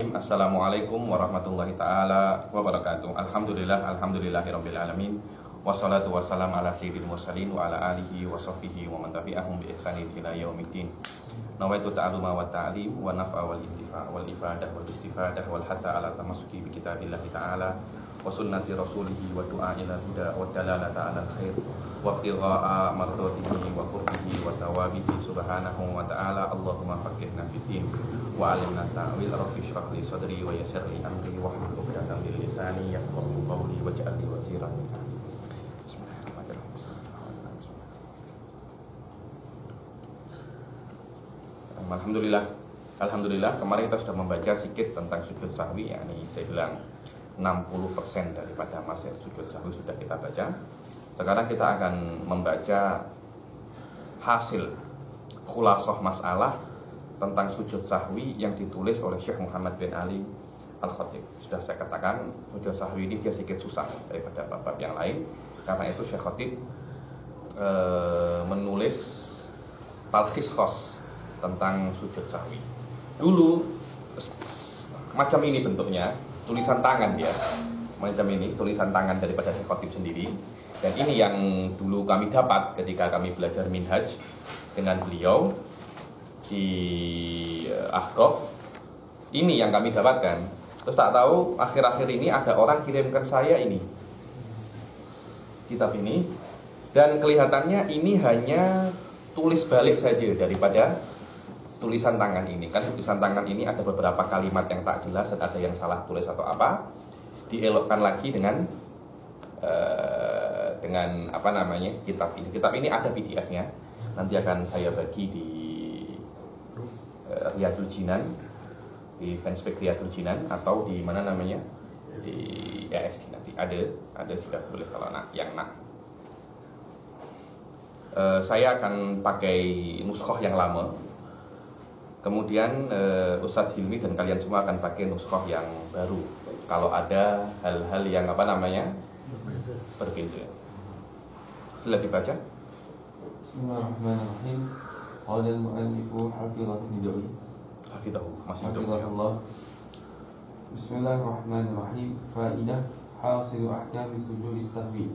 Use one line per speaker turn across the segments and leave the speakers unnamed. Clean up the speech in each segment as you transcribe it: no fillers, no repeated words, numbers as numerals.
Assalamualaikum warahmatullahi ta'ala wabarakatuh. Alhamdulillahirabbil alamin. Wassalatu wassalamu ala sayyidil mursalin wa ala alihi wa sahbihi wa man tabi'ahum bi ihsanin ila yaumiddin. Nawaitu ta'alluma wa ta'lim wa naf'a wal intifa' wal ifadah wal istifadah wal hatha ala tamassuki bi kitabillahi ta'ala wa sunnati rasulihi wa du'a ila huda wa dalalata ala khair wa ibtigha'a mardatihi wa qurbihi wa tawabihi subhanahu wa ta'ala. Allahumma faqihna fid din wa alimna ta'wil, rabbi shrah li sadri wa yassir li amri wa hlul 'uqdatam min lisani yafqahu qawli waj'al li waziran min ahli. Alhamdulillah kemarin kita sudah membaca sedikit tentang sujud sahwi, yakni saya bilang 60% daripada masih sujud sahwi sudah kita baca. Sekarang kita akan membaca hasil khulasah masalah tentang sujud sahwi yang ditulis oleh Syekh Muhammad bin Ali Al-Khatib. Sudah saya katakan, sujud sahwi ini dia sedikit susah daripada bab-bab yang lain. Karena itu Syekh Khatib menulis talkhis khos tentang sujud sahwi. Dulu macam ini bentuknya, tulisan tangan dia. Macam ini tulisan tangan daripada Syekh Khatib sendiri. Dan ini yang dulu kami dapat ketika kami belajar minhaj dengan beliau di Ahqaf. Ini yang kami dapatkan. Terus tak tahu akhir-akhir ini ada orang kirimkan saya ini kitab ini, dan kelihatannya ini hanya tulis balik saja daripada tulisan tangan ini. Kan tulisan tangan ini ada beberapa kalimat yang tak jelas dan ada yang salah tulis atau apa. Dielokkan lagi dengan apa namanya kitab ini. Kitab ini ada PDF-nya. Nanti akan saya bagi di Riyadul Jinan, di fanspage Riyadul Jinan, atau di mana namanya di ASD nanti ada sudah boleh kalau yang saya akan pakai nuskhoh yang lama. Kemudian Ustadz Hilmi dan kalian semua akan pakai nuskhoh yang baru kalau ada hal-hal yang apa namanya berbeza. Setelah dibaca.
Bismillahirrahmanirrahim. Qala al-mu'allifu hafidhahu
masih hidup.
Bismillahirrahmanirrahim. Fa'idah hasil ahkam sujud sahwi.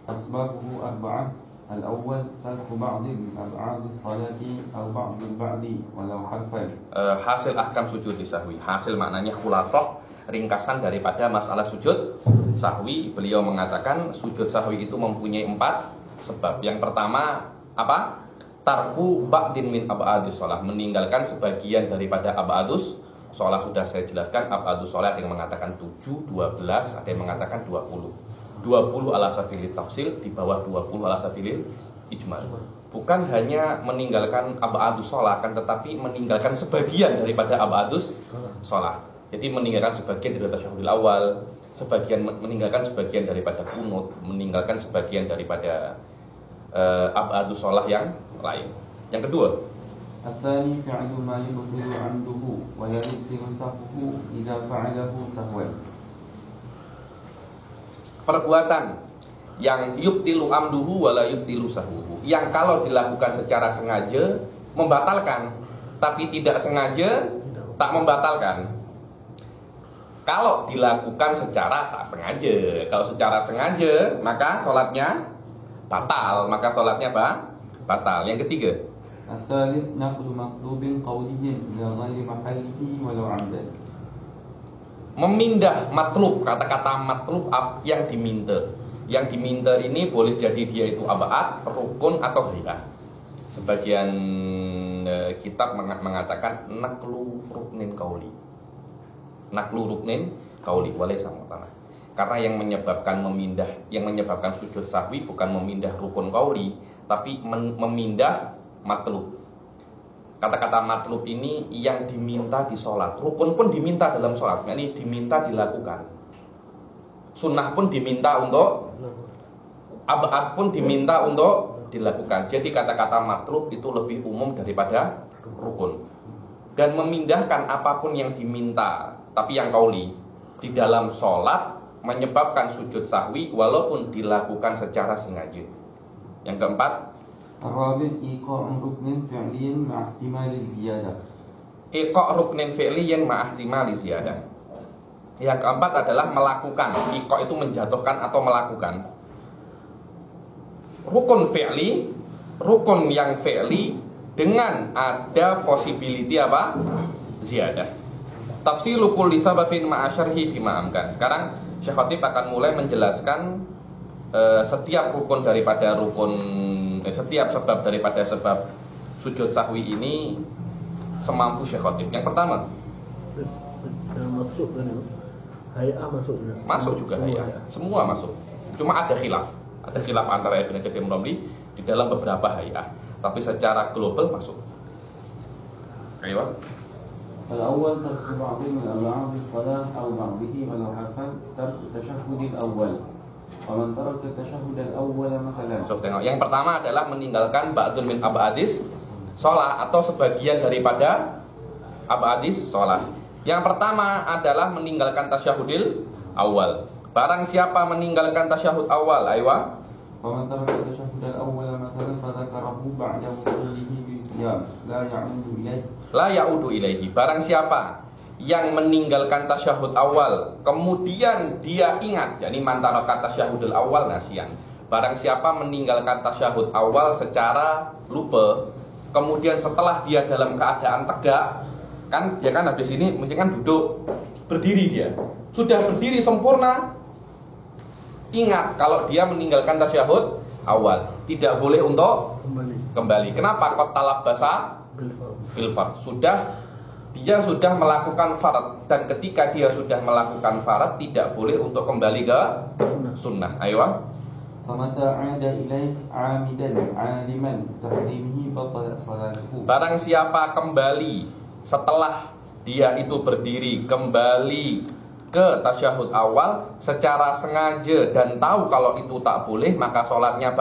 Asbabuhu arba'ah. Al-awwal tarku ba'd min ab'ad as-salati aw ba'd al-ba'di walau harfan.
Hasil ahkam sujud sahwi. Hasil maknanya khulasah, ringkasan daripada masalah sujud sahwi. Beliau mengatakan sujud sahwi itu mempunyai 4 sebab. Yang pertama apa? Tarku ba'din min ab'adus shalah, meninggalkan sebagian daripada ab'adus shalah. Sudah saya jelaskan, ab'adus shalah ada yang mengatakan 7, 12, ada yang mengatakan 20. 20 ala sabilit tafsil, di bawah 20 ala sabilil ijmal. Bukan hanya meninggalkan ab'adus shalah, kan, tetapi meninggalkan sebagian daripada ab'adus shalah. Jadi meninggalkan sebagian daripada tasyahudul awal, meninggalkan sebagian daripada kunut, meninggalkan sebagian daripada ab'adus shalah yang lain. Yang kedua,
الثاني فعل ما يبطل عمده ويبطل سهوه إذا فعله سهوا.
Perbuatan yang yubtilu amduhu wala yubtilu sahuhu, yang kalau dilakukan secara sengaja membatalkan, tapi tidak sengaja tak membatalkan. Kalau dilakukan secara tak sengaja, kalau secara sengaja maka sholatnya batal, maka sholatnya apa? Batal. Yang ketiga,
الثالث نقل مطلوب قولي إلى غير محله ولو عمدا.
Memindah matlub, kata-kata matlub yang diminta. Yang diminta ini boleh jadi dia itu abad, rukun atau ghairah. Sebagian kitab mengatakan naklu ruknin qauli. Naklu ruknin qauli walaysa mu'tamad. Karena yang menyebabkan sujud sahwi bukan memindah rukun qauli, tapi memindah matlub. Kata-kata matlub ini yang diminta di sholat. Rukun pun diminta dalam sholat, ini diminta dilakukan. Sunnah pun diminta untuk, abad pun diminta untuk dilakukan. Jadi kata-kata matlub itu lebih umum daripada rukun. Dan memindahkan apapun yang diminta, tapi yang qauli, di dalam sholat menyebabkan sujud sahwi walaupun dilakukan secara sengaja. Yang keempat,
الرابع إيقاع ركن فعلي مع احتمال الزيادة.
iqa' ruknin fi'liyin ma'ahtimali ziyadah. Yang keempat adalah melakukan. Iqa' itu menjatuhkan atau melakukan. Rukun fi'li, rukun yang fi'li dengan ada possibility apa? Ziyadah. Tafsilu kulli sababin ma'asyarhi bima amkan. Sekarang Syekh Khatib akan mulai menjelaskan setiap rukun daripada setiap sebab daripada sebab sujud sahwi ini semampu Syekh Khatib. Yang pertama,
masuk kan itu. Hay'ah masuk juga.
Masuk juga hay'ah. Semua masuk. Cuma ada khilaf. Ada khilaf antara Ibnu Jadim Romli di dalam beberapa hay'ah. Tapi secara global masuk. Ayo.
الأول ترك بعض من أبعاد الصلاة أو بعضه ولو حفل ترك التشهد الأول ومن ترك التشهد الأول مثلا.
So, tengok. Yang pertama adalah meninggalkan ba'dun min ab'adis sholat atau sebagian daripada ab'adis sholat. Yang pertama adalah meninggalkan tasyahudil awal. Barang siapa meninggalkan tasyahud awal, aywa.
ومن ترك التشهد الأول مثلا فذكره بعد وصوله بالقيام لا يعود إليه.
La ya'udu ilaihi. Barang siapa yang meninggalkan tasyahud awal kemudian dia ingat, yakni man taraka tasyahudul awal nasiyan. Barang siapa meninggalkan tasyahud awal secara lupa, kemudian setelah dia dalam keadaan tegak, kan dia kan habis ini mesti kan duduk, berdiri dia. Sudah berdiri sempurna, ingat kalau dia meninggalkan tasyahud awal, tidak boleh untuk kembali. Kenapa? Qad talabasa bil fard. Dia sudah melakukan farad, dan ketika dia sudah melakukan farad tidak boleh untuk kembali ke sunnah. Ayo.
فمتى عاد إليه عامدا عالما تحريمه بطل صلاته.
Barang siapa kembali setelah dia itu berdiri kembali ke tasyahud awal secara sengaja dan tahu kalau itu tak boleh, maka sholatnya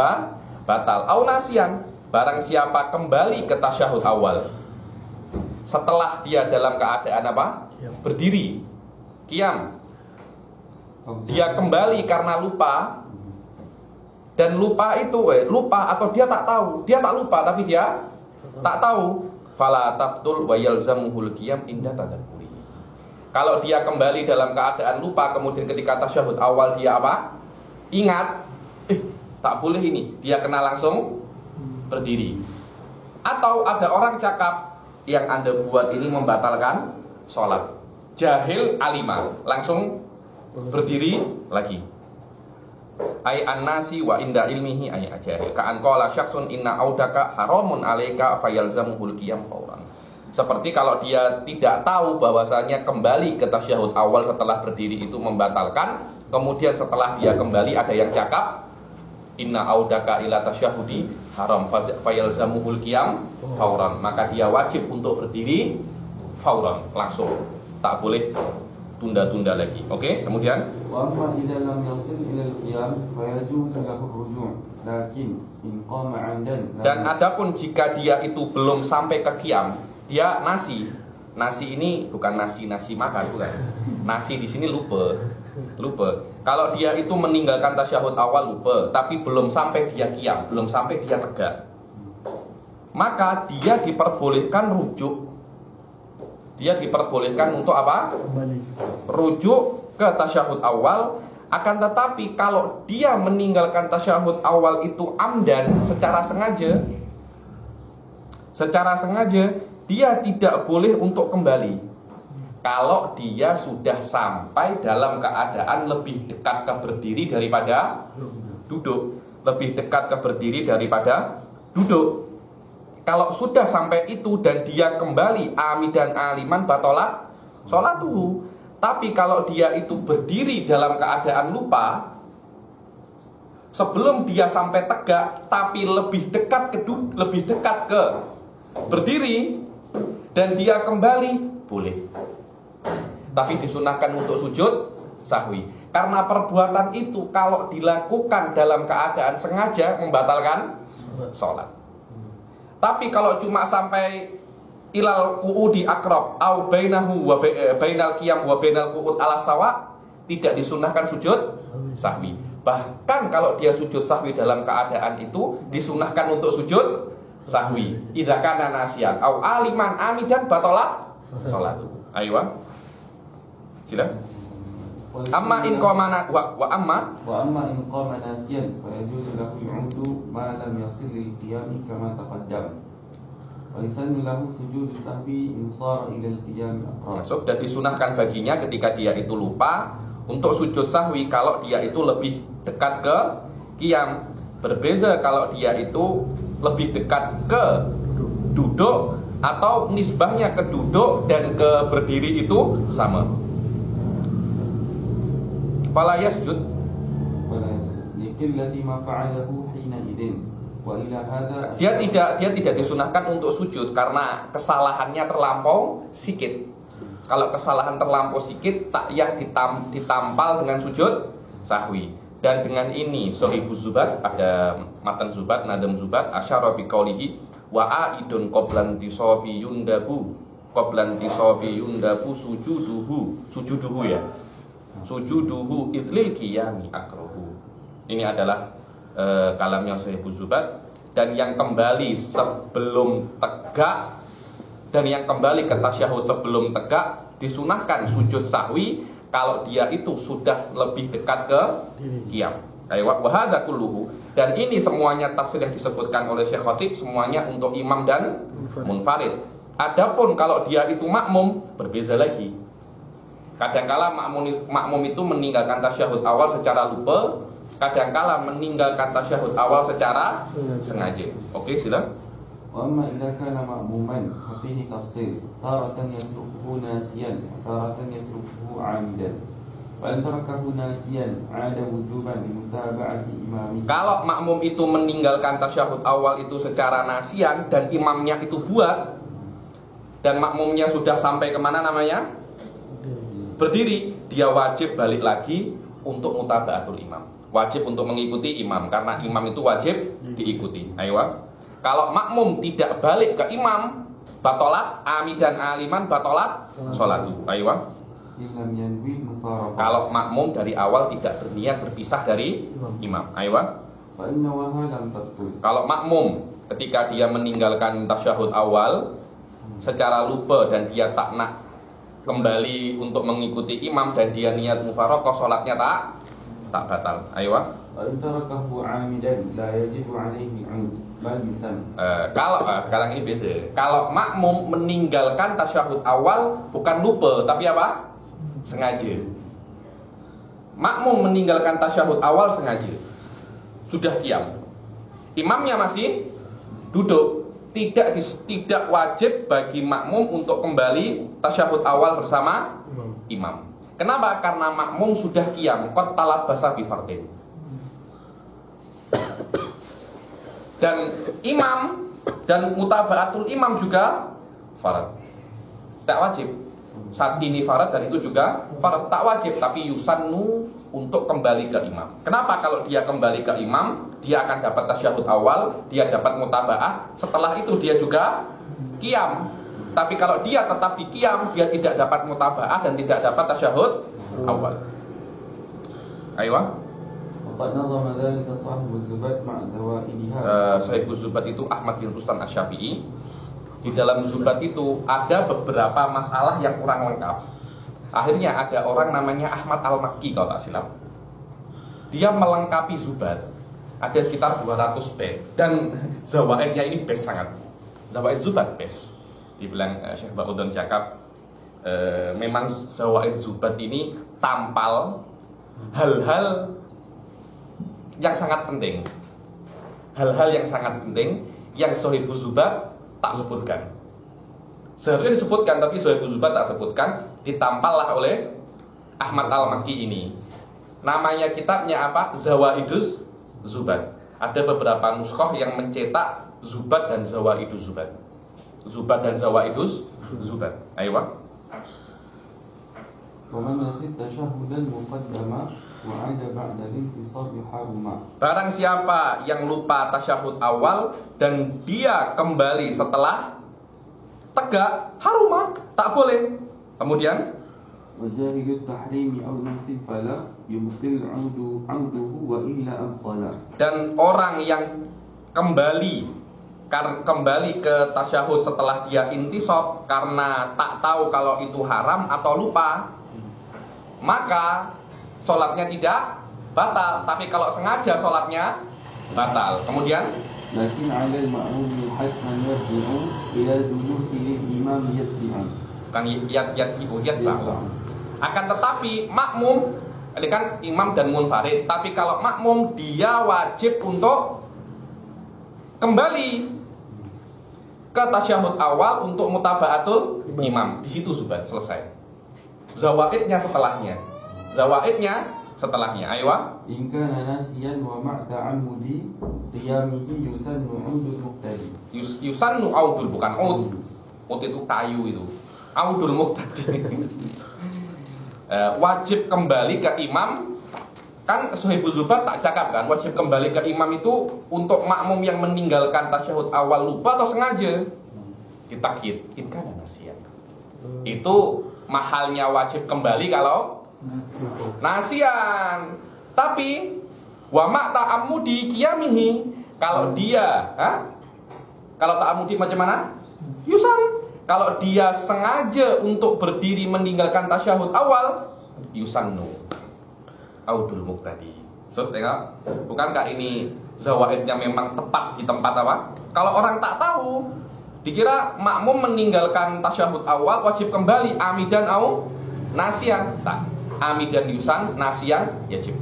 batal. Au nasiyan. Barang siapa kembali ke tasyahud awal setelah dia dalam keadaan apa? Berdiri, qiyam. Dia kembali karena lupa. Dan lupa itu lupa atau dia tak tahu. Dia tak lupa tapi dia tak tahu. Fala tabtul wa yalzamuhul qiyam inda tadabburi. Kalau dia kembali dalam keadaan lupa, kemudian ketika tasyahud awal dia apa? Ingat, tak boleh ini. Dia kena langsung berdiri. Atau ada orang cakap, yang Anda buat ini membatalkan sholat. Jahil alima, langsung berdiri lagi. Ay annasi wa inda ilmihi ay ajahil. Ka'an qala syakhsun inna audaka haramun alaika fayalzamuhul qiyam fauran. Seperti kalau dia tidak tahu bahwasanya kembali ke tasyahud awal setelah berdiri itu membatalkan, kemudian setelah dia kembali ada yang cakap inna audaka ila tasyahudi haram fayalzamuhul qiyam fauran, maka dia wajib untuk berdiri fauran, langsung, tak boleh tunda-tunda lagi. Oke, kemudian
wa amma idza lam yasil ila al-qiyam fayajuzu lahu ar-ruju', lakin in qama 'amdan.
Dan adapun jika dia itu belum sampai ke qiyam, dia nasi ini bukan nasi makan, bukan. Nasi di sini lupa. Kalau dia itu meninggalkan tasyahud awal lupa, tapi belum sampai dia qiyam, belum sampai dia tegak, maka dia diperbolehkan rujuk. Dia diperbolehkan untuk apa? Rujuk ke tasyahud awal. Akan tetapi kalau dia meninggalkan tasyahud awal itu amdan, secara sengaja, dia tidak boleh untuk kembali. Kalau dia sudah sampai dalam keadaan lebih dekat ke berdiri daripada duduk, lebih dekat ke berdiri daripada duduk. Kalau sudah sampai itu dan dia kembali amidan aliman batolat sholatuhu. Tapi kalau dia itu berdiri dalam keadaan lupa, sebelum dia sampai tegak tapi lebih dekat ke berdiri dan dia kembali, boleh. Tapi disunahkan untuk sujud sahwi. Karena perbuatan itu kalau dilakukan dalam keadaan sengaja membatalkan sholat. Tapi kalau cuma sampai ilal qu'udi aqrab au bainahu wa bainal qiyam wa bainal qu'ud ala sawa, tidak disunahkan sujud sahwi. Bahkan kalau dia sujud sahwi dalam keadaan itu disunahkan untuk sujud sahwi. Idza kana nasiyan au aliman amidan batalat salatu. Aywa. Sila. Amma in qamana wa
amma in qama nasiyan fa yajuzu lahu yu'udu ma lam yasil lil qiyam kama taqaddam. Wa yusannu lahu sujudu sahwi in sara ila al qiyam aqrab.
Masuk dan disunahkan baginya ketika dia itu lupa untuk sujud sahwi kalau dia itu lebih dekat ke qiyam. Berbeza kalau dia itu lebih dekat ke duduk atau nisbahnya ke duduk dan ke berdiri itu sama. Fala yasjud
liqillati ma fa'alahu hina idin wa ila hadha
dia tidak disunahkan untuk sujud karena kesalahannya terlampau sikit. Kalau kesalahan terlampau sikit tak yah ditampal dengan sujud sahwi. Dan dengan ini Sohibuz Zubat, ada matan Zubat, nadam Zubat, asyara bi qaulihi wa aidun qablan tisabi yundabu sujuduhu ya. Sujuduhu idlil qiyami akrohu. Ini adalah kalamnya Sohibuz Zubat. Dan yang kembali sebelum tegak dan yang kembali ke tasyahud sebelum tegak disunahkan sujud sahwi kalau dia itu sudah lebih dekat ke qiyam. Wa hadza kulluhu, dan ini semuanya tafsir yang disebutkan oleh Syekh Khatib semuanya untuk imam dan munfarid. Adapun kalau dia itu makmum berbeza lagi. Kadangkala makmum itu meninggalkan tasyahud awal secara lupa, kadangkala meninggalkan tasyahud awal secara sengaja. Oke, silakan.
Wa amma idza kana ma'muman fa fihi tafsir taratan yatrukuhu nasiyan taratan yatrukuhu 'amidan wa in tarakahu nasiyan 'ada wujuban li mutaba'ati imami.
Kalau makmum itu meninggalkan tasyahud awal itu secara nasiyan dan imamnya itu buat dan makmumnya sudah sampai kemana namanya? Berdiri, dia wajib balik lagi untuk mutaba'atul imam. Wajib untuk mengikuti imam karena imam itu wajib diikuti. Ayo. Kalau makmum tidak balik ke imam, batolat amidan aliman batolat sholatu. Ayo. Kalau makmum dari awal tidak berniat berpisah dari imam. Ayo. Kalau makmum ketika dia meninggalkan tasyahud awal secara lupa dan dia tak nak kembali untuk mengikuti imam dan dia niat mufaraqah, sholatnya tak batal. Ayo. Kalau sekarang ini beda. Kalau makmum meninggalkan tasyahud awal bukan lupa tapi apa? Sengaja. Makmum meninggalkan tasyahud awal sengaja. Sudah qiyam. Imamnya masih duduk. Tidak wajib bagi makmum untuk kembali tasyahud awal bersama imam. Kenapa? Karena makmum sudah qiyam, qad talabasa bi fardin. Dan imam dan mutaba'atul imam juga farad. Tak wajib. Saat ini farad dan itu juga farad, tak wajib tapi yusannu untuk kembali ke imam. Kenapa? Kalau dia kembali ke imam, dia akan dapat tasyahud awal, dia dapat mutaba'ah, setelah itu dia juga qiyam. Tapi kalau dia tetap di qiyam, dia tidak dapat mutaba'ah dan tidak dapat tasyahud awal. Ayo. Sohibuz Zubat itu Ahmad bin Rustan Asy-Syafi'i. Di dalam Zubat itu ada beberapa masalah yang kurang lengkap. Akhirnya ada orang namanya Ahmad Al-Makki kalau tak silap. Dia melengkapi Zubat. Ada sekitar 200 bait dan zawaidnya ini best sangat. Zawaid Zubat best. Dibilang Syekh Ba'udun cakap memang zawaid Zubat ini tampal hal-hal yang sangat penting. Hal-hal yang sangat penting yang Sohibuz Zubat tak sebutkan. Seharusnya disebutkan tapi Sohibuz Zubat tak sebutkan, ditampallah oleh Ahmad Al-Makki ini. Namanya kitabnya apa? Zawaiduz Zubat. Ada beberapa nuskhoh yang mencetak Zubat dan Zawaiduz Zubat. Zubat dan Zawaiduz Zubat. Ayo. Barang siapa yang lupa tasyahud awal dan dia kembali setelah tegak, haruma, tak boleh. Kemudian dan orang yang kembali kembali ke tasyahud setelah dia intisab karena tak tahu kalau itu haram atau lupa, maka sholatnya tidak batal. Tapi kalau sengaja sholatnya batal. Kemudian
لكن على المأموم حتما يرجع إلى الجلوس للإمام يتبعا.
kan akan tetapi makmum, ini kan imam dan munfarid, tapi kalau makmum dia wajib untuk kembali ke tasyahud awal untuk mutaba'atul imam. Di situ sudah selesai. Zawaidnya setelahnya. Aywa.
إن كان ناسيا ومع تعمد قيامه يسن عود المقتدي.
Yusannu audul, bukan ud. Ud itu kayu itu. Audul muqtadi. Wajib kembali ke imam. Kan Suhaibul Zubat tak cakap kan, wajib kembali ke imam itu untuk makmum yang meninggalkan tasyahud awal lupa atau sengaja. Ditakhid, in kana nasiyan. Itu mahalnya wajib kembali kalau nasian. Tapi wa ma ta'ammudi qiyamihi, kalau dia kalau ta'ammudi macam mana? Yusan. Kalau dia sengaja untuk berdiri meninggalkan tasyahud awal, yusannu audul muqtadi. So, tengok, bukankah ini zawaidnya memang tepat di tempat apa? Kalau orang tak tahu, dikira makmum meninggalkan tasyahud awal wajib kembali amidan au nasian. Tak, amidan yusan, nasian yajib.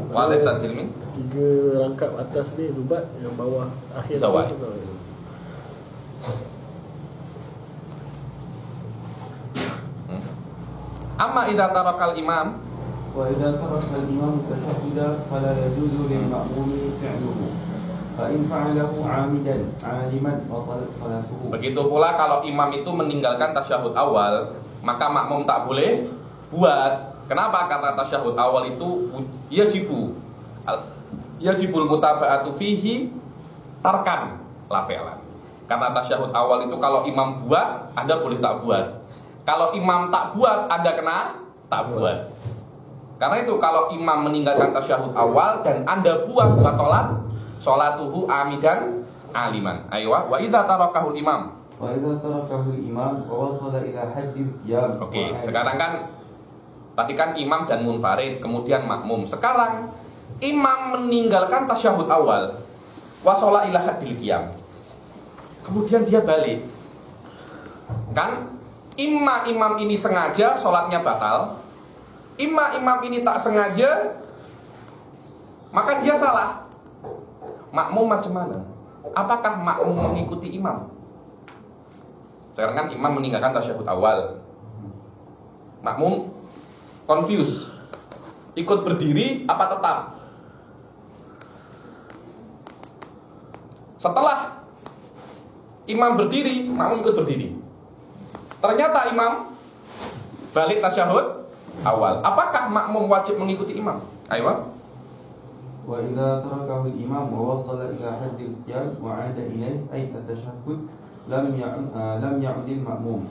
Walih sadilmin.
3 rangkap atas ni zubat, yang bawah akhir
Zawaid. Amma idza tarakal imam,
وإذا ترك الإمام التشهد فلا يجوز للمأموم فعله فإن فعله عامدا عالما بطلت صلاته.
begitu pula kalau imam itu meninggalkan tasyahud awal, maka makmum tak boleh buat. Kenapa? Karena tasyahud awal itu yajibul mutaba'atu fihi tarkan la fi'lan. Karena tasyahud awal itu kalau imam buat, Anda boleh tak buat. Kalau imam tak buat, Anda kena tak buat. Karena itu kalau imam meninggalkan tasyahud awal dan Anda buat, batalat sholatuhu amidan aliman. Aywa, wa idza tarakahul imam.
Wa idza tarakahul imam wa wasala ila haddil qiyam.
Oke, sekarang kan tadi kan imam dan munfarid, kemudian makmum. Sekarang imam meninggalkan tasyahud awal, wasala ila haddil qiyam. Kemudian dia balik. Kan imam ini sengaja sholatnya batal, imam ini tak sengaja, maka dia salah. Makmum macam mana? Apakah makmum mengikuti imam? Sekarang kan imam meninggalkan tasyahud awal, makmum confused, ikut berdiri apa tetap? Setelah imam berdiri, makmum ikut berdiri. Ternyata imam balik tasyahud awal. Apakah makmum wajib mengikuti imam? Ayo.
Wa idza tarakahu al-imam wa wasala ila haddil qiyam wa 'ada ilayhi ay at-tashahhud lam ya'dil ma'mum.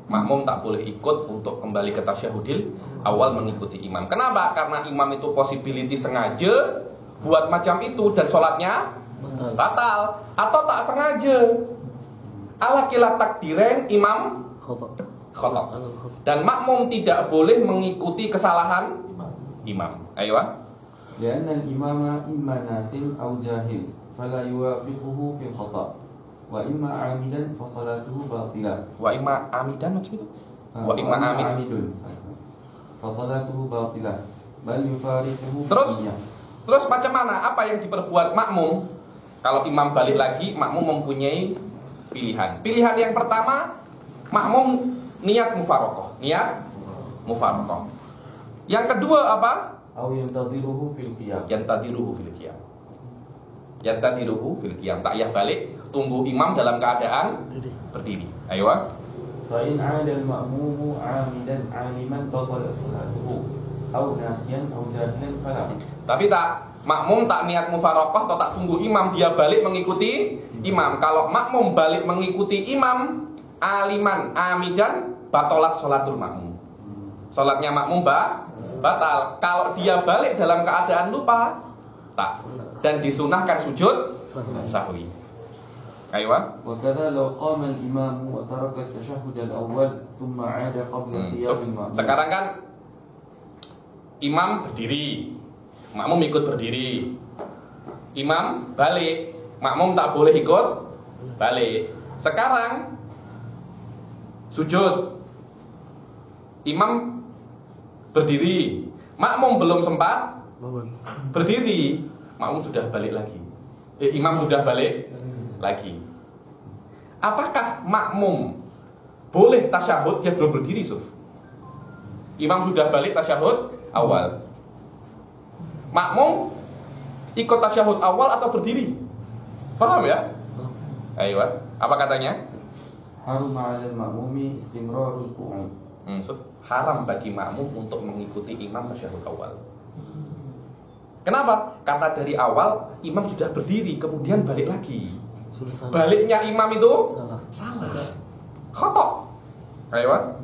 Makmum tak boleh ikut untuk kembali ke tasyahudil awal mengikuti imam. Kenapa? Karena imam itu possibility sengaja buat macam itu dan sholatnya batal, atau tak sengaja. Ala kila takdiren imam khata. Dan makmum tidak boleh mengikuti kesalahan imam. Ayo.
Lianna al-imama imma nasin aw jahil fala yuwafiquhu fi khata. Wa imma 'amidan fa salatuhu batilah.
Wa imma amidan macam itu. Wa imma amidun
fa salatuhu batilah. Bal yufariquhu.
Terus macam mana? Apa yang diperbuat makmum? Kalau imam balik lagi, makmum mempunyai pilihan. Pilihan yang pertama, makmum niat mufarokoh. Yang kedua apa?
Yantadiruhu fil qiyam.
Tak payah balik, tunggu imam dalam keadaan berdiri. Ayo.
Fa in 'ada al-ma'mumu 'amidan 'aliman batalat salatuhu aw nasiyan aw jahilan fala.
Tapi makmum tak niat mufarokoh atau tak tunggu imam, dia balik mengikuti imam. Kalau makmum balik mengikuti imam aliman amidan, batalat sholatul makmum. Sholatnya makmum batal. Kalau dia balik dalam keadaan lupa, tak. Dan disunahkan sujud sahwi. Aywa.
وكذا لو قام الإمام وترك التشهد الأول ثم عاد قبل قيام المأموم.
Sekarang kan imam berdiri, makmum ikut berdiri. Imam balik, makmum tak boleh ikut balik. Sekarang sujud, imam berdiri, makmum belum sempat berdiri, makmum sudah balik lagi. Imam sudah balik lagi. Apakah makmum boleh tasyahud dia belum berdiri, Suf? Imam sudah balik tasyahud awal. Makmum ikut tasyahud awal atau berdiri? Paham ya? Ayo, apa katanya?
Harum 'alal ma'mumi istimrarul qu'ud.
Suf, haram bagi makmum untuk mengikuti imam tasyahud awal. Kenapa? Karena dari awal imam sudah berdiri, kemudian balik lagi. Baliknya imam itu salah. Khotok. Ayo.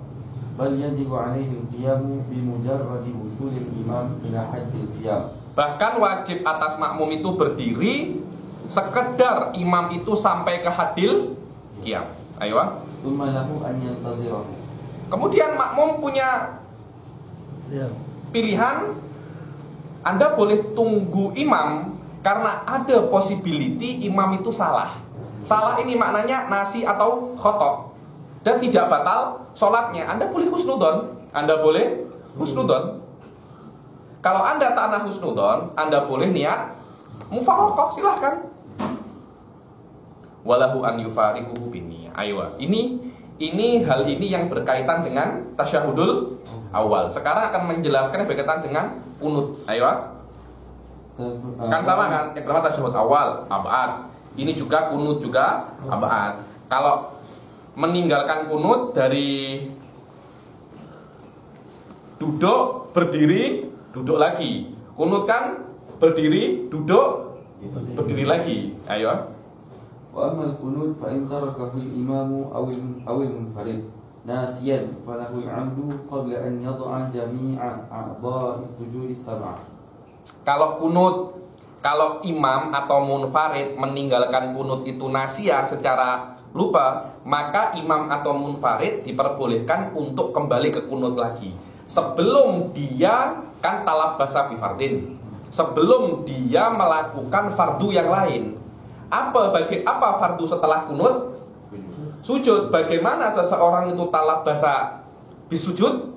Bal yajibu 'alaihi al-qiyamu bi mujarradi wusulil imam ila haddil qiyam.
Bahkan wajib atas makmum itu berdiri sekedar imam itu sampai ke hadil qiyam. Ayo.
Tsumma lahu an yantadhirahu.
Kemudian makmum punya pilihan. Anda boleh tunggu imam karena ada possibility imam itu salah. Salah ini maknanya nasi atau khotok dan tidak batal sholatnya. Anda boleh husnudon. Anda boleh husnudon. Kalau Anda tak nak husnudon, Anda boleh niat mufarokoh, silahkan. Walahu an yufariquhu biniyah. Aywa. Ini hal ini yang berkaitan dengan tasyahudul awal. Sekarang akan menjelaskan yang berkaitan dengan kunut. Aywa. Kan sama kan? Yang pertama tasyahud awal, abad. Ini juga kunut juga abad. Kalau meninggalkan kunut dari duduk, berdiri, duduk lagi. Kunut kan berdiri, duduk, berdiri lagi. Ayo.
Wa amal kunut fa in tarakahu al-imamu aw al-munfarid nasiyan falahu al-'amdu qabla an yad'a jami'a a'dha'i as-sujud as-sab'ah.
Kalau kunut, kalau imam atau munfarid meninggalkan kunut itu nasian secara lupa, maka imam atau munfarid diperbolehkan untuk kembali ke kunut lagi. Sebelum dia kan talab basa bifardin, sebelum dia melakukan fardu yang lain. Apa fardu setelah kunut? Sujud. Bagaimana seseorang itu talab basa bisujud?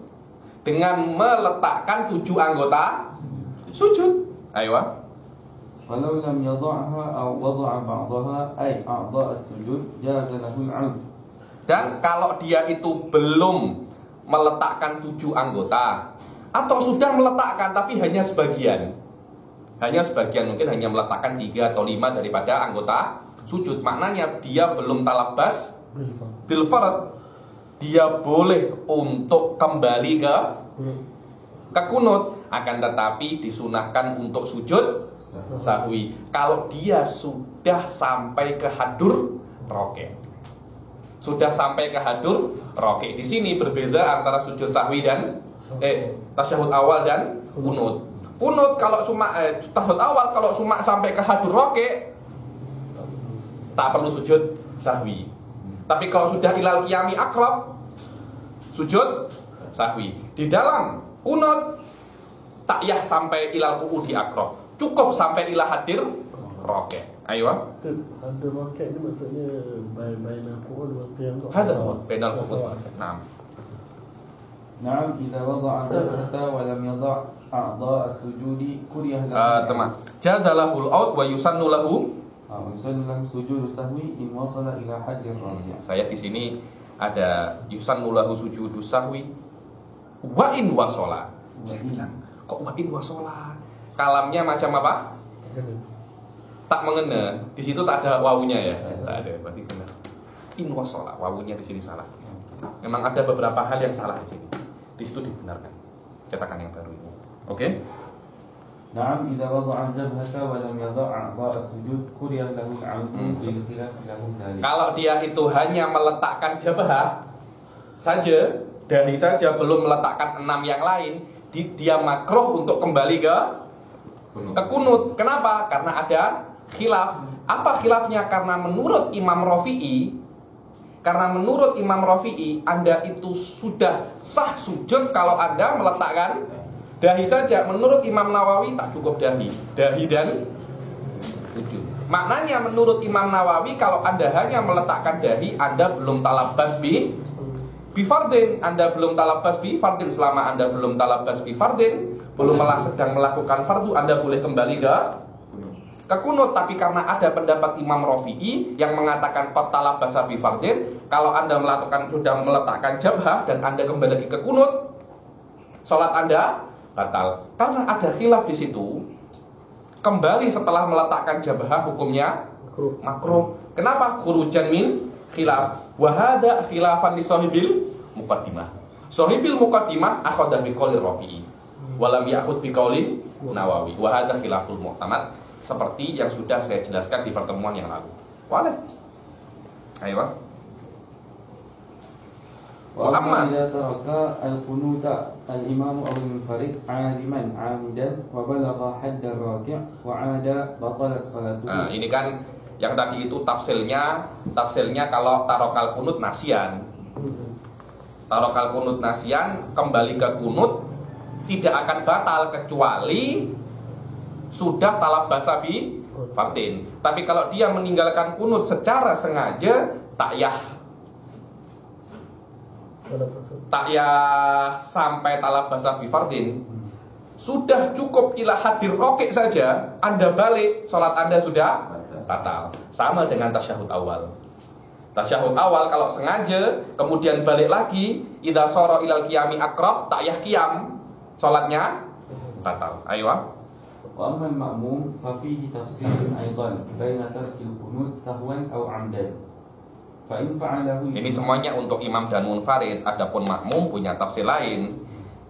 Dengan meletakkan 7 anggota sujud. Ayo.
Walau lam yadha'ha aw wada'a ba'daha ay a'dha' as-sujud jaza lahu al-'amd.
Dan kalau dia itu belum meletakkan 7 anggota atau sudah meletakkan tapi hanya sebagian, mungkin hanya meletakkan 3 atau 5 daripada anggota sujud, maknanya dia belum talabas bil fard, dia boleh untuk kembali ke kunut, akan tetapi disunahkan untuk sujud sahwi kalau dia sudah sampai ke hadur roke. Sudah sampai ke hadur roke. Di sini berbeza antara sujud sahwi dan tasyahud awal dan kunut. Kunut kalau cuma tasyahud awal kalau cuma sampai ke hadur roke tak perlu sujud sahwi. Tapi kalau sudah ilal qiyami akrab, sujud sahwi. Di dalam kunut takyah sampai ilal qu'udi akrab, cukup sampai ila hadir roke. Ayo.
Hadir roke ini maksudnya bainal qu'ud wal qiyam.
Hadir bainal qu'ud. Naam.
Naam, idza wada'a al-jabhata wa lam yada' a'dha' as-sujudi kuriyah lahu.
Teman. Jazalahul out wa yusannu lahu.
Yusannu lahu sujud sahwi in wasala ila hadir rabi'.
Saya di sini ada yusannu lahu sujud sahwi wa in wasala. Saya bilang, kok wa in wasala? Kalamnya macam apa? Tak mengena. Di situ tak ada wawunya ya. Tak ada, berarti benar. In wasala, wawunya di sini salah. Memang ada beberapa hal yang salah di sini. Di situ dibenarkan. Cetakan yang baru ini. Oke?
Naam, idza wada'a al-jabhata wa lam yada' a'dha' as-sujud kuriyah lahu al-'amdu bil khilaf lahum dzalik.
Kalau dia itu hanya meletakkan jabhah saja, dari saja belum meletakkan 6 yang lain, dia makruh untuk kembali ke kunut. Kenapa? Karena ada khilaf. Apa khilafnya? Karena menurut Imam Rafi'i, Anda itu sudah sah sujud kalau Anda meletakkan dahi saja. Menurut Imam Nawawi tak cukup dahi dan sujud. Maknanya menurut Imam Nawawi, kalau Anda hanya meletakkan dahi, Anda belum talabbas bi fardin. Anda belum talabbas bi fardin. Selama Anda belum talabbas bi fardin, belum sedang melakukan fardu, Anda boleh kembali ke kunut. Tapi karena ada pendapat Imam Rafi'i yang mengatakan qad talabbasa bi fardin, kalau Anda sudah meletakkan jabhah dan Anda kembali lagi ke kunut, salat Anda batal. Karena ada khilaf di situ. Kembali setelah meletakkan jabhah hukumnya makruh. Kenapa? Khurujan min khilaf. Wa hada khilafan li sahibil muqaddimah. Sahibil muqaddimah akhadha bi qouli Rafi'i wa lam ya'khudh bi qouli Nawawi. Wa hada khilaful mu'tamad, seperti yang sudah saya jelaskan di pertemuan yang lalu. Boleh. Ayo.
Wa amma idza taraka al-qunuta al-imam aw al-munfarid 'aliman 'amidan wa balagha hadd ar-raki' wa 'ada batalat salatuhu.
Nah, ini kan yang tadi itu tafsilnya kalau tarokal kunut nasian. Tarokal kunut nasian, kembali ke kunut tidak akan batal kecuali sudah talabbasa bi fardin. Tapi kalau dia meninggalkan kunut secara sengaja, takyah sampai talabbasa bi fardin, sudah cukup ila hadir rokik saja, Anda balik, sholat Anda sudah batal. Sama dengan tasyahud awal. Tasyahud awal kalau sengaja kemudian balik lagi, idza sara ilal qiyami aqrab, takyah qiyam, sholatnya batal. Ayo.
Wa amma al-ma'mum fa fihi tafsir aidan baina tarki al-qunut sahwan aw 'amdan. Fa in fa'alahu.
Ini semuanya untuk imam dan munfarid. Adapun makmum punya tafsir lain.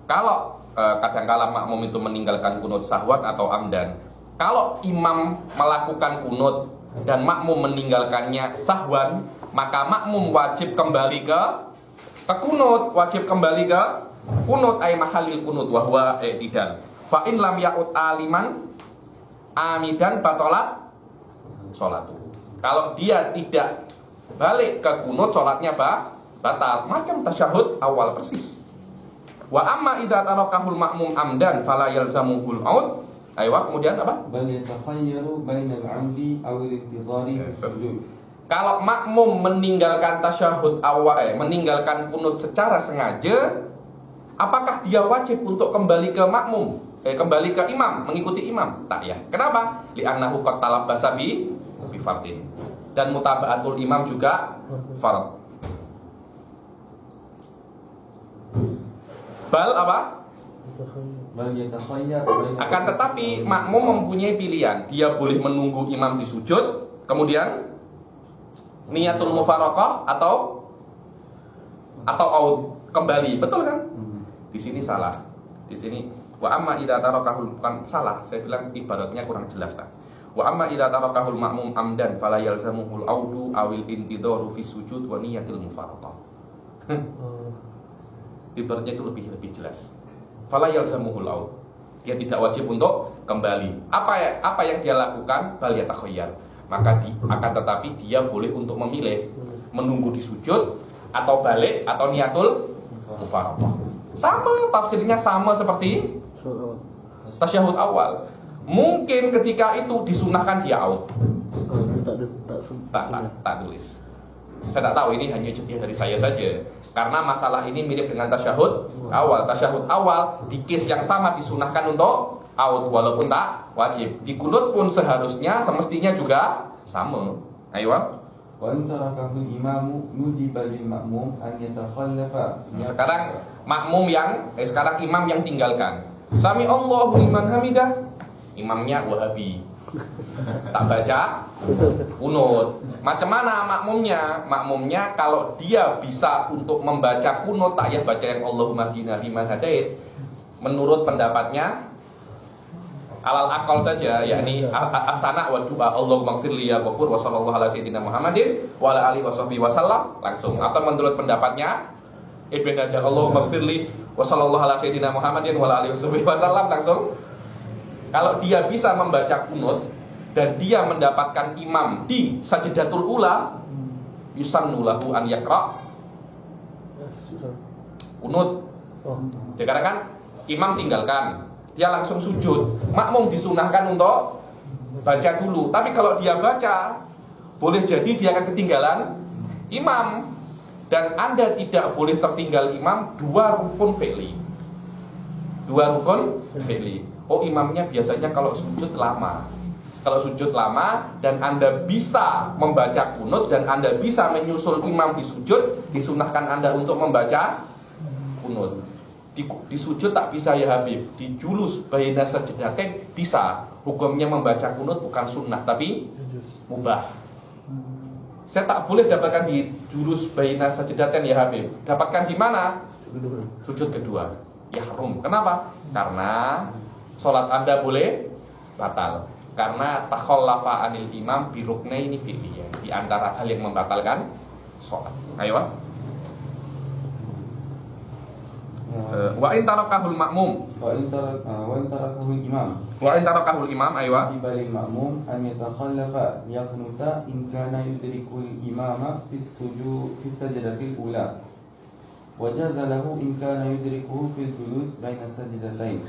Kalau kadang-kala makmum itu meninggalkan kunut sahwan atau amdan. Kalau imam melakukan kunut dan makmum meninggalkannya sahwan, maka makmum wajib kembali ke kunut, ay mahalil kunut wa huwa i'tidal. Fa in lam ya'ud aliman amidan batalat sholatu. Kalau dia tidak balik ke kunut, sholatnya batal. Macam tasyahud awal persis. Wa amma idza tarakahul ma'mum amdan fala yalzamuhul aud. Ayo, kemudian apa?
Bal yatakhayyaru bainal 'amdi aw al-intidari fi sujud.
Kalau makmum meninggalkan tasyahud awal, meninggalkan kunut secara sengaja, apakah dia wajib untuk kembali ke makmum? Kembali ke imam, mengikuti imam? Tak ya. Kenapa? Li'annahu qad talabbasa bi fardin. Dan mutaba'atul imam juga fard. Bal apa? Akan tetapi makmum mempunyai pilihan. Dia boleh menunggu imam di sujud, kemudian niatul mufaraqah atau kembali. Betul kan? Di sini salah. Di sini wa amma idza tarakahul, bukan salah, saya bilang ibaratnya kurang jelas lah. Wa amma idza tarakahul ma'mum amdan fala yalzamuhul audu awil intidaru fi sujud wa niyatil mufaraqah. Ibaratnya itu lebih jelas. Fala yalzamuhul aud. Dia tidak wajib untuk kembali. Apa yang dia lakukan? Bal yatakhayyar. Maka akan tetapi dia boleh untuk memilih menunggu di sujud atau balik atau niatul mufaraqah. Sama, tafsirnya sama seperti tasyahud awal. Mungkin ketika itu disunahkan dia out. Tak tulis. Saya tak tahu, ini hanya ijtihad dari saya saja. Karena masalah ini mirip dengan tasyahud awal. Tasyahud awal di case yang sama disunahkan untuk out walaupun tak wajib. Di kunut pun seharusnya semestinya juga sama. Ayo.
Wa antarakahu imamu nudiba lil ma'mum an yatakhallafa.
Sekarang sekarang imam yang tinggalkan. Sami Allahu liman hamidah. Imamnya Wahabi. Tak baca kunut. Macam mana makmumnya? Makmumnya kalau dia bisa untuk membaca kunut, tak baca yang Allahumma hdina fiman hadait, menurut pendapatnya alal akal saja, yakni ahtana wa du'a Allahumma ighfirli ya ghafur wa sallallahu ala sayyidina Muhammadin wa ala alihi washabbihi wasallam langsung. Atau menurut pendapatnya Ibn Hajar, Allahumma ighfirli wa sallallahu ala sayyidina Muhammadin wa ala alihi washabbihi wasallam langsung. Kalau dia bisa membaca kunut, dan dia mendapatkan imam di sajdatul ula, yusannu lahu an yaqra kunut. Dikarenakan imam tinggalkan, dia langsung sujud, makmum disunahkan untuk baca dulu. Tapi kalau dia baca, boleh jadi dia akan ketinggalan imam. Dan Anda tidak boleh tertinggal imam dua rukun fi'li. Oh, imamnya biasanya kalau sujud lama. Kalau sujud lama dan Anda bisa membaca kunut dan Anda bisa menyusul imam di sujud, disunahkan Anda untuk membaca kunut. Di sujud tak bisa ya Habib. Di julus baina sajdatain bisa. Hukumnya membaca kunut bukan sunnah tapi mubah. Saya tak boleh dapatkan di julus baina sajdatain ya Habib. Dapatkan di mana? Sujud kedua. Yahrum. Kenapa? Karena sholat Anda boleh batal. Karena takhallafa anil imam bi ruknaini fi'liyah. Di antara hal yang membatalkan sholat. Ayo. Wa in tarakahul ma'mum.
Wa in tarakahul imam.
Wa in tarakahul imam, aywa.
Ibalil ma'mum an yatakhallafa yaqnuta in kana yudrikul imama fi sujud fi sajdatil ula. Wa jaza lahu in kana yudrikuhu fil julus baina sajdatain.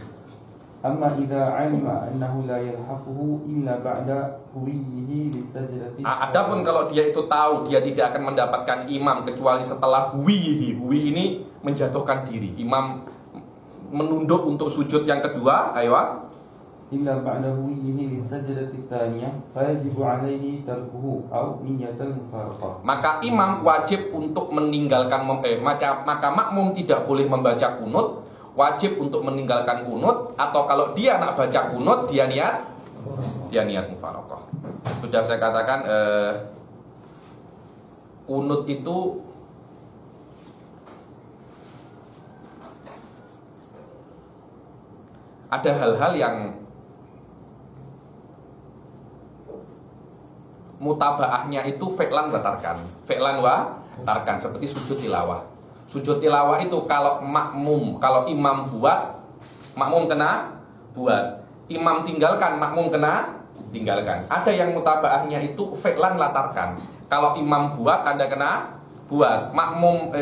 Amma idza 'alima annahu la yalhaquhu illa ba'da huwihi li sajdati.
Adapun kalau dia itu tahu dia tidak akan mendapatkan imam kecuali setelah huwihi. Huwi ini menjatuhkan diri. Imam menunduk untuk sujud yang kedua, aywa.
Illa ba'da huwihi li sajdati tsaniyah fayajibu 'alaihi tarkuhu aw niyyatul mufaraqah.
Maka imam wajib untuk meninggalkan maka makmum tidak boleh membaca kunut, wajib untuk meninggalkan kunut, atau kalau dia nak baca kunut dia niat mufaraqah. Sudah saya katakan kunut itu ada hal-hal yang mutabaahnya itu fi'lan batarkan. Fi'lan wa tarkan, seperti sujud tilawah. Sujud tilawah itu kalau imam buat, makmum kena buat. Imam tinggalkan, makmum kena tinggalkan. Ada yang mutabaahnya itu fi'lan latarkan. Kalau imam buat, Anda kena buat.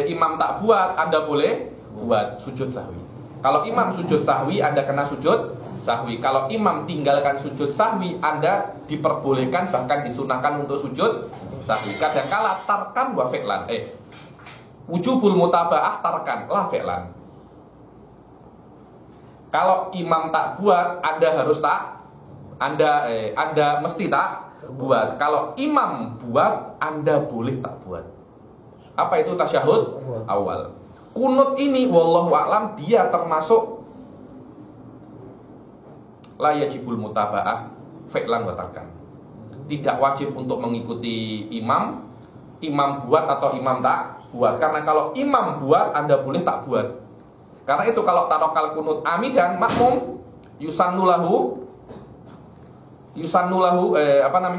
Imam tak buat, Anda boleh buat sujud sahwi. Kalau imam sujud sahwi, Anda kena sujud sahwi. Kalau imam tinggalkan sujud sahwi, Anda diperbolehkan bahkan disunahkan untuk sujud sahwi. Kadangkala tarkan wa fi'lan. Wujubul mutabaah tarkan la fi'lan. Kalau imam tak buat, Anda harus tak. Anda mesti tak buat. Kalau imam buat, Anda boleh tak buat. Apa itu tasyahud awal? Kunut ini wallahu a'lam dia termasuk la yajibul mutabaah fi'lan wa tarkan. Tidak wajib untuk mengikuti imam buat atau imam tak buat. Karena kalau imam buat, Anda boleh tak buat. Karena itu kalau tarokal kunut amidan, makmum yusannu lahu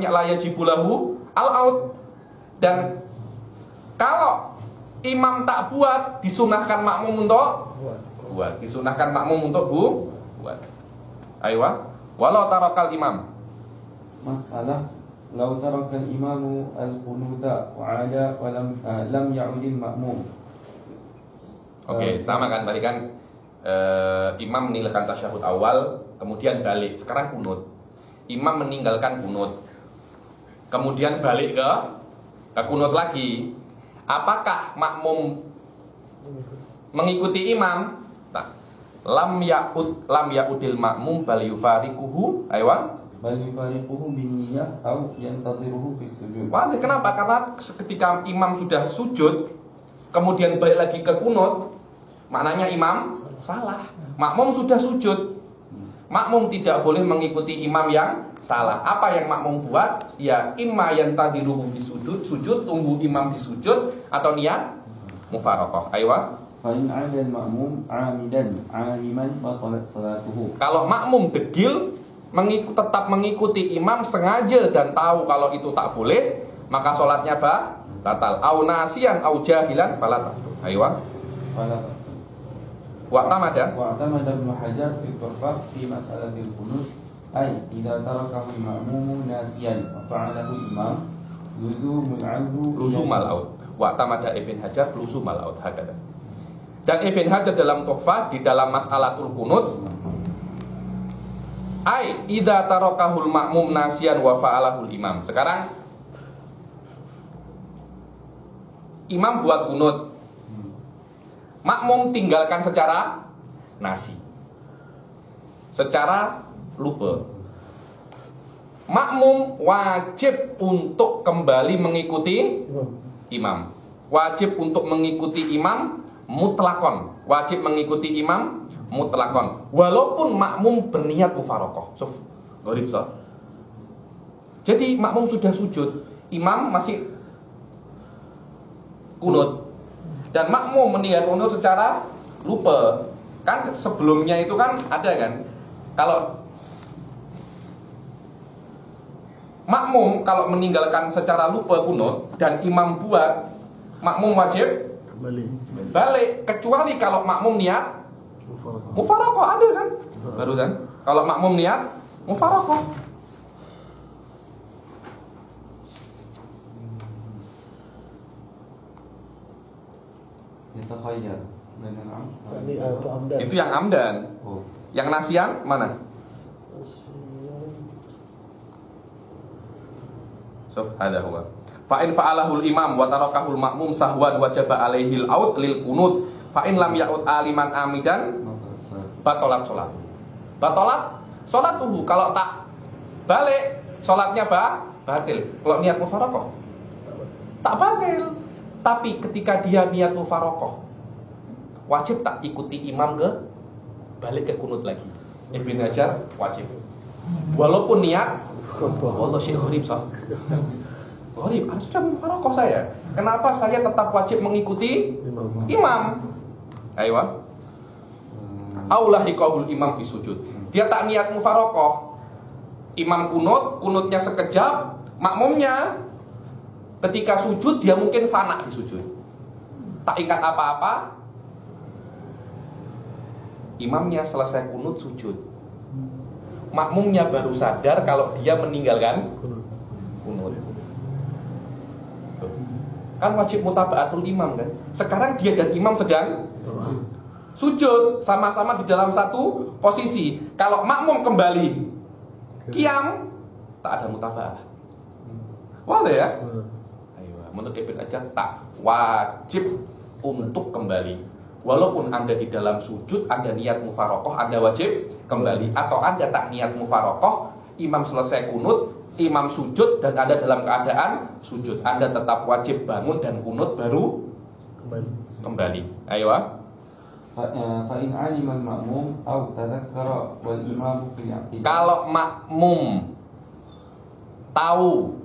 la yajibulahu al-out. Dan kalau imam tak buat, disunahkan makmum untuk buat. Disunahkan makmum untuk buat. Aywa, walau tarakal imam.
Masalah lau tarakal imamu al-qunuta wa 'ada wa lam ya'udil ma'mum.
Oke, sama kan tadi kan imam meninggalkan tasyahud awal, kemudian balik. Sekarang kunut. Imam meninggalkan kunut, kemudian balik ke kunut lagi. Apakah makmum mengikuti imam? Nah, lam ya'udil makmum bal yufariquhu, aywa.
Bal yufariquhu bin niyyah aw yantadhiruhu fi sujud.
Wah, kenapa? Karena ketika imam sudah sujud, kemudian balik lagi ke kunut, maknanya imam salah. Makmum sudah sujud. Makmum tidak boleh mengikuti imam yang salah. Apa yang makmum buat? Ya imma yantadhiruhu fi sujud, tunggu imam di sujud, atau niat mufaraqah. Aywa.
Fa in 'ada al-ma'mum 'amidan 'aliman batalat salatuhu.
Kalau makmum degil tetap mengikuti imam sengaja dan tahu kalau itu tak boleh, maka sholatnya batal. Au nasiyan au jahilan fala tahdu. Aywa. Wa'tamada
Ibnu Hajar fi Tuhfah fi mas'alatil qunut أي إذا تركه المأموم ناسيا وفعله الإمام لزوم العود
Luzumal aut. Wa tamada Ibn Hajar luzumal aut hakada. Dan Ibn Hajar dalam Tuhfah di dalam mas'alatul kunut ai idza tarakahul ma'mum nasiyan wa fa'alahul imam. Sekarang imam buat kunut, makmum tinggalkan secara nasi, secara lupa. Makmum wajib untuk kembali mengikuti imam. Wajib untuk mengikuti imam mutlakon. Wajib mengikuti imam mutlakon. Walaupun makmum berniat mufarokoh. Gharib so. Jadi makmum sudah sujud, imam masih kunut. Dan makmum meniat kunut secara lupa. Kan sebelumnya itu kan ada kan. Kalau makmum kalau meninggalkan secara lupa kunut dan imam buat, makmum wajib
Kembali.
balik, kecuali kalau makmum niat mufarokoh, ada kan barusan. Kalau makmum niat mufarokoh,
يتخير من العمد.
Ini itu amdan.
itu yang amdan.
Oh.
Yang nasian mana? Sof, ada huwa. Fa in fa'alahul imam wa tarakahul makmum sahwan wajaba alaihil aut lil kunut. Fa in lam ya'ud aliman amidan batolat sholat. Batolat sholatuhu. Kalau tak balik sholatnya batil. Kalau niat mufarokoh tak batil. Tapi ketika dia niat mufarokoh, wajib tak ikuti imam ke balik ke kunut lagi. Ibn Hajar wajib. Walaupun niat Allah syekh gharib sah. Gharib, sudah mufarokoh saya. Kenapa saya tetap wajib mengikuti imam? Ayo. Aulahi qaul imam fi sujud. Dia tak niat mufarokoh. Imam kunutnya sekejap, makmumnya ketika sujud dia mungkin fana di sujud. Tak ingat apa-apa. Imamnya selesai kunut sujud. Makmumnya baru sadar kalau dia meninggalkan kunut. Kan wajib mutaba'atul imam kan. Sekarang dia dan imam sedang sujud sama-sama di dalam satu posisi. Kalau makmum kembali qiyam, tak ada mutaba'ah. Wadah ya? Ayo, menurut Ibn Hajar tak wajib untuk kembali. Walaupun Anda di dalam sujud, Anda niat mufarokoh, Anda wajib kembali. Atau Anda tak niat mufarokoh, imam selesai kunut, imam sujud, dan Anda dalam keadaan sujud, Anda tetap wajib bangun dan kunut baru kembali. Ayo.
فإن علم المأموم أو تذكر والإمام في الاعتدال.
Kalau makmum tahu,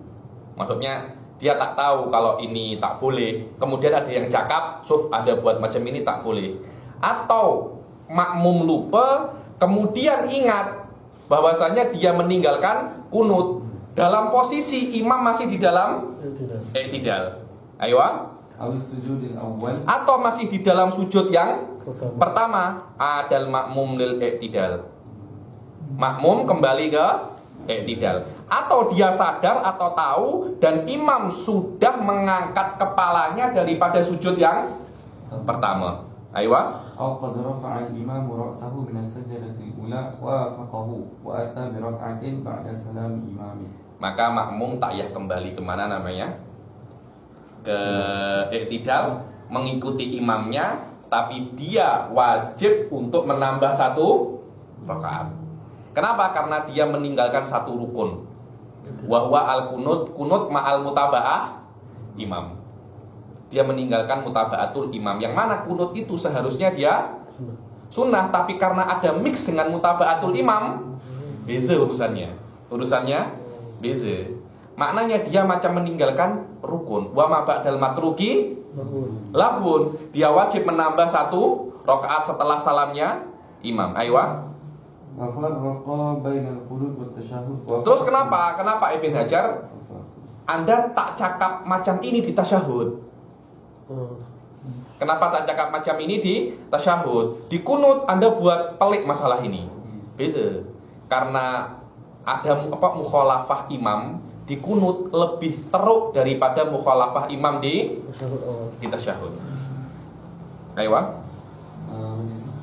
maksudnya dia tak tahu kalau ini tak boleh, kemudian ada yang cakap, "Suf, Anda buat macam ini tak boleh." Atau makmum lupa, kemudian ingat bahwasanya dia meninggalkan kunut dalam posisi imam masih di dalam i'tidal. Ayo.
أو السجود الأول.
Atau masih di dalam sujud yang pertama, adal makmum lil i'tidal. Makmum kembali ke i'tidal. Atau dia sadar atau tahu dan imam sudah mengangkat kepalanya daripada sujud yang pertama. Ayo.
أو قد رفع الإمام رأسه من السجدة الأولى وافقه وأتى بركعة بعد سلام إمامه.
Maka makmum takyah kembali kemana namanya? Ke i'tidal, mengikuti imamnya, tapi dia wajib untuk menambah satu rakaat. Kenapa? Karena dia meninggalkan satu rukun. Wahwa al-kunut, kunut ma'al mutaba'ah imam. Dia meninggalkan mutaba'atul imam. Yang mana kunut itu seharusnya dia sunnah, tapi karena ada mix dengan mutaba'atul imam, beza urusannya. Urusannya beza. Maknanya dia macam meninggalkan rukun. Wa ma ba'dal matruki lahun. Dia wajib menambah satu rakaat setelah salamnya imam. Aywa. Terus kenapa? Kenapa Ibn Hajar Anda tak cakap macam ini di tasyahud? Kenapa tak cakap macam ini di tasyahud? Di kunut Anda buat pelik masalah ini. Beza. Karena mukhalafah imam di kunut lebih teruk daripada mukhalafah imam di
Tasyahud awal.
tasyahud. Aywa,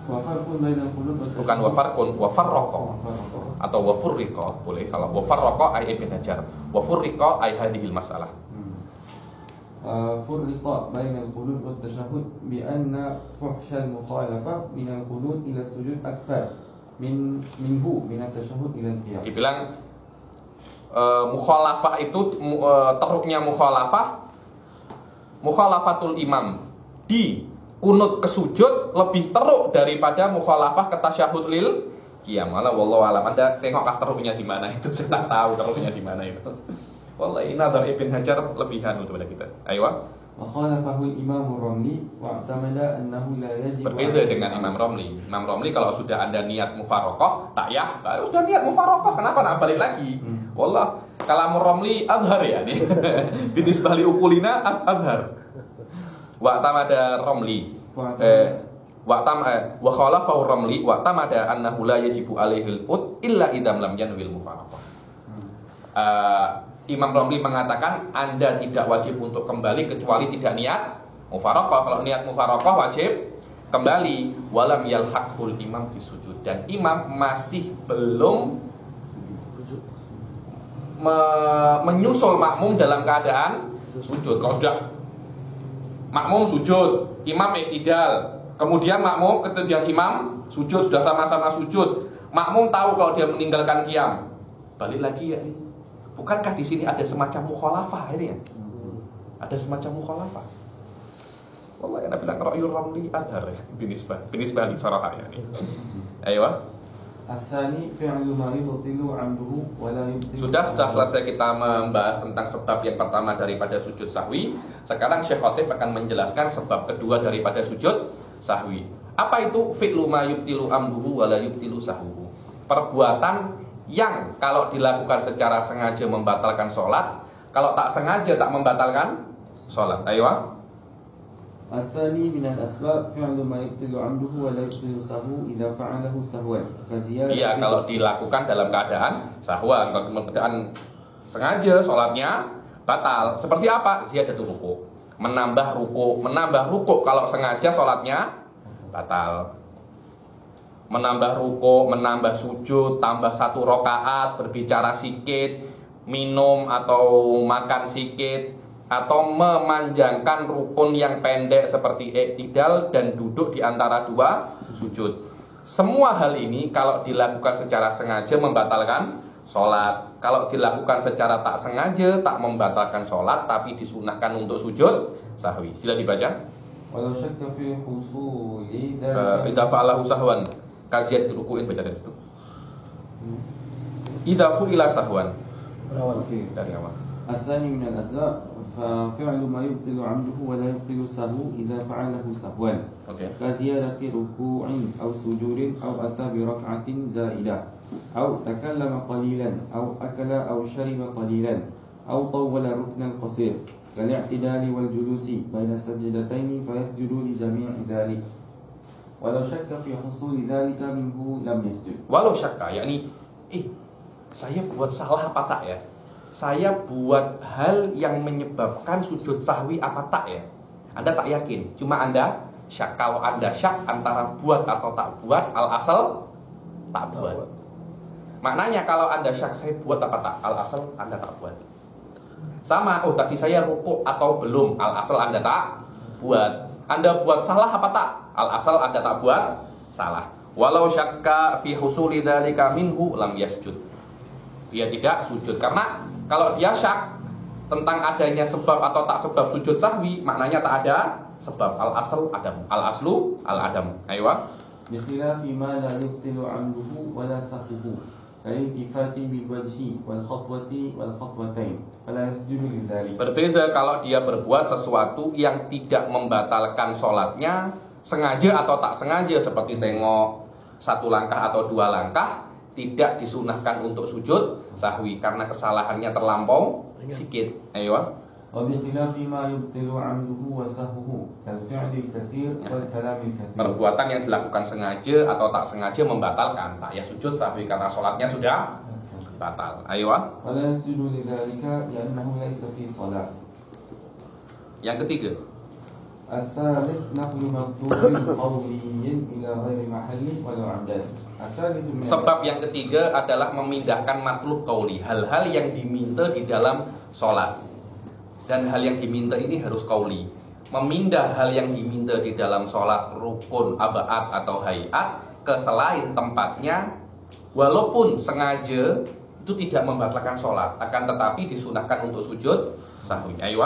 Wafarqun bainal qunut wa
bukan wafarqun, wafarraqa
wafarqa.
atau wafurriqa boleh. Kalau wafarraqa ay ibn Hajar, wafurriqa ay hadhil masalah.
فرق بين القنوت والتشهد بأن فحش المخالفة من القنوت إلى السجود أكثر منه من التشهد إلى القيام.
Dibilang mukhalafah itu teruknya mukhalafatul imam di kunut ke sujud lebih teruk daripada mukhalafah ke tasyahud lil qiyam. Malah wallahu alam. Anda tengoklah teruknya di mana itu, saya tak tahu teruknya di mana itu. Wallahi nazar Ibn Hajar lebihan daripada kita. Aywa.
وخالفه الإمام الرملي واعتمد أنه لا يجب.
Berbeza dengan Imam Romli. Imam Romli kalau sudah ada niat mufarokoh, takyah, sudah niat mufarokoh, kenapa nak balik lagi? Wallah, kalau Romli adhar ya nih. Binisbah li ukulina adhar. Wa'tamada Romli. Wa khalafahu Romli wa'tamada annahu la yajibu alaihil ut illa idam lam yanwil mufarokoh. Imam Romli mengatakan Anda tidak wajib untuk kembali kecuali tidak niat mufarokoh. Kalau niat mufarokoh wajib kembali. Walam yalhaqul imam fi sujud, dan imam masih belum menyusul makmum dalam keadaan sujud. Kalau sudah makmum sujud, imam i'tidal, kemudian makmum ketika imam sujud, sudah sama-sama sujud, makmum tahu kalau dia meninggalkan qiyam, balik lagi ya nih. Bukankah di sini ada semacam mukhalafah ini ya? Ada semacam mukhalafah. Wallahi ana bilang ra'yul Ramli adhar ya, binisbah li sarah ya. Ayo.
Asani fi'lu ma yubtilu 'amduhu wa la yubtilu.
Sudah selesai kita membahas tentang sebab yang pertama daripada sujud sahwi. Sekarang Syekh Khatib akan menjelaskan sebab kedua daripada sujud sahwi. Apa itu fi'lu ma yubtilu 'amduhu wa la yubtilu sahwuhu? Perbuatan yang kalau dilakukan secara sengaja membatalkan sholat, kalau tak sengaja tak membatalkan sholat. Ayo.
Al-thani min al-asbab fi'lu ma yubtilu 'amduhu wa la yubtilu sahwu idza fa'alahu sahwan.
Iya, kalau dilakukan dalam keadaan sahwan, kalau keadaan sengaja sholatnya batal. Seperti apa? Ziyadatul ruku. Menambah ruku kalau sengaja sholatnya batal. Menambah ruku, menambah sujud, tambah 1 rakaat, berbicara sikit, minum atau makan sikit, atau memanjangkan rukun yang pendek seperti i'tidal dan duduk di antara 2 sujud. Semua hal ini kalau dilakukan secara sengaja membatalkan sholat. Kalau dilakukan secara tak sengaja tak membatalkan sholat, tapi disunahkan untuk sujud sahwi. Sila dibaca.
Walau syakka fi husuli
idza fa'alahu sahwan. Kaziat rukuin, baca dari situ. Idza fu'ila sahwan.
Berawal.
Dari awal.
الثاني من الأسباب ففعل ما يبطل عمده ولا يبطل سهو إذا فعله سهوا كزيادة ركوع أو سجود أو أتى بركعة زائدة أو تكلم قليلا أو أكل أو شرب قليلا أو طول ركنا قصير كالاعتدال والجلوس بين السجدتين فيسجد لجميع ذلك ولو شك في حصول ذلك منه لم يسجد.
Walau syakka, yakni saya buat salah apa tak ya? Saya buat hal yang menyebabkan sujud sahwi apa tak ya? Anda tak yakin, cuma Anda syak. Kalau Anda syak antara buat atau tak buat, al-asal tak buat. Maknanya kalau Anda syak saya buat apa tak, al-asal Anda tak buat. Sama, tadi saya rukuk atau belum, al-asal Anda tak buat. Anda buat salah apa tak, al-asal Anda tak buat salah. Walau syakka fi husuli dzalika minhu lam yasjud. Dia tidak sujud, karena kalau dia syak tentang adanya sebab atau tak sebab sujud sahwi, maknanya tak ada sebab. Al-asal adam, al-aslu al-adam. Ayo.
Bikhilafi ma la yubtilu 'amduhu wa la sahwuhu. Kal-iltifati bil wajhi wal khatwati wal khatwatain. Fala yasjudu lidzalik. Berbeza
kalau dia berbuat sesuatu yang tidak membatalkan sholatnya, sengaja atau tak sengaja, seperti tengok 1 langkah atau 2 langkah, tidak disunahkan untuk sujud sahwi karena kesalahannya terlampau sedikit. Ayo. Perbuatan yang dilakukan sengaja atau tak sengaja membatalkan, tak ya sujud sahwi karena sholatnya sudah batal. Ayo.
ولا يسجد لذلك لأنه ليس في صلاة.
Yang ketiga,
الثالث نقل مكتوب قولي إلى غير محله ولو عمدا.
sebab yang ketiga adalah memindahkan matlub qauli, hal-hal yang diminta di dalam sholat. Dan hal yang diminta ini harus qauli. Memindah hal yang diminta di dalam sholat, rukun, abaat atau hayat ke selain tempatnya, walaupun sengaja, itu tidak membatalkan sholat, akan tetapi disunahkan untuk sujud sahwi. Ayo.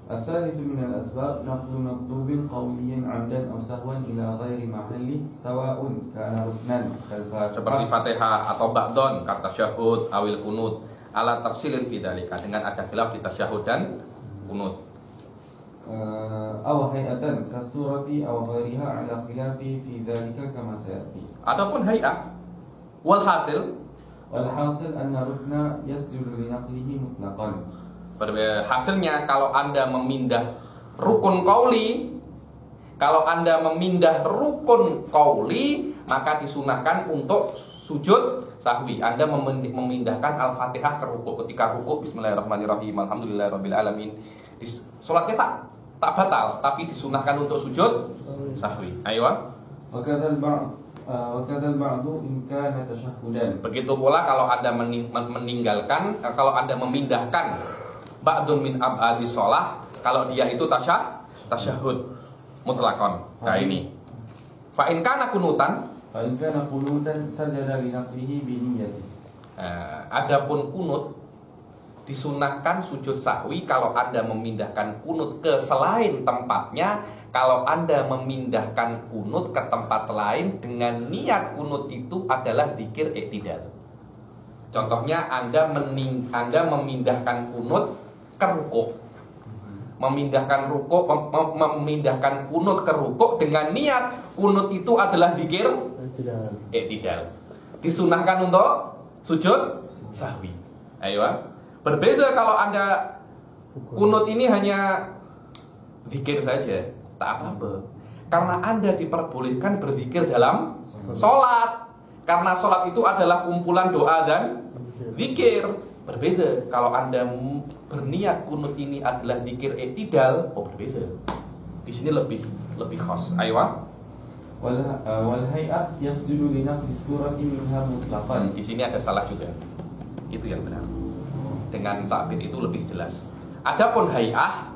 الثالث من الأسباب نقل مكتوب قولي عمدا أو سهوا إلى غير محله سواء كان ركنا
seperti
كالفاتحة
Fatihah atau ba'don kata tasyahud awil kunut ala tafsilin fidzalika, dengan ada khilaf di tasyahud dan kunut.
أو هيئة كالسورة أو غيرها على خلاف في ذلك كما سيأتي.
Adapun hay'ah, walhasil
والحاصل أن ركن يسجد لنقله مطلقا.
hasilnya kalau Anda memindah rukun qauli, maka disunahkan untuk sujud sahwi. Anda memindahkan Al-Fatihah ke rukuk, ketika rukuk bismillahirrahmanirrahim alhamdulillahirabbil alamin, salatnya tak batal, tapi disunahkan untuk sujud sahwi. Ayo.
وكذا البعض إن كان تشهدا.
Begitu pula kalau Anda meninggalkan, kalau Anda memindahkan ba'dun min ab'adi sholah, kalau dia itu tasyahud mutlakon. Nah ini fa'in kana kunutan,
sajada li naqlihi bi niyyati.
Adapun kunut disunahkan sujud sahwi kalau Anda memindahkan kunut ke selain tempatnya. Kalau Anda memindahkan kunut ke tempat lain dengan niat kunut itu adalah dzikir i'tidal. Contohnya Anda memindahkan kunut ke rukuk, memindahkan kunut ke rukuk dengan niat kunut itu adalah dzikir i'tidal, disunahkan untuk sujud sahwi. Ayo. Berbeza kalau Anda kunut ini hanya dzikir saja, tak apa-apa, karena Anda diperbolehkan berzikir dalam sholat, karena sholat itu adalah kumpulan doa dan dzikir. Berbeza kalau Anda berniat kunut ini adalah dzikir i'tidal, berbeza. Di sini lebih khas. Ayo.
Wal hay'ah yasjudu li naqli surati minha mutlaqan.
Di sini ada salah juga. Itu yang benar. Dengan takbir itu lebih jelas. Adapun hay'ah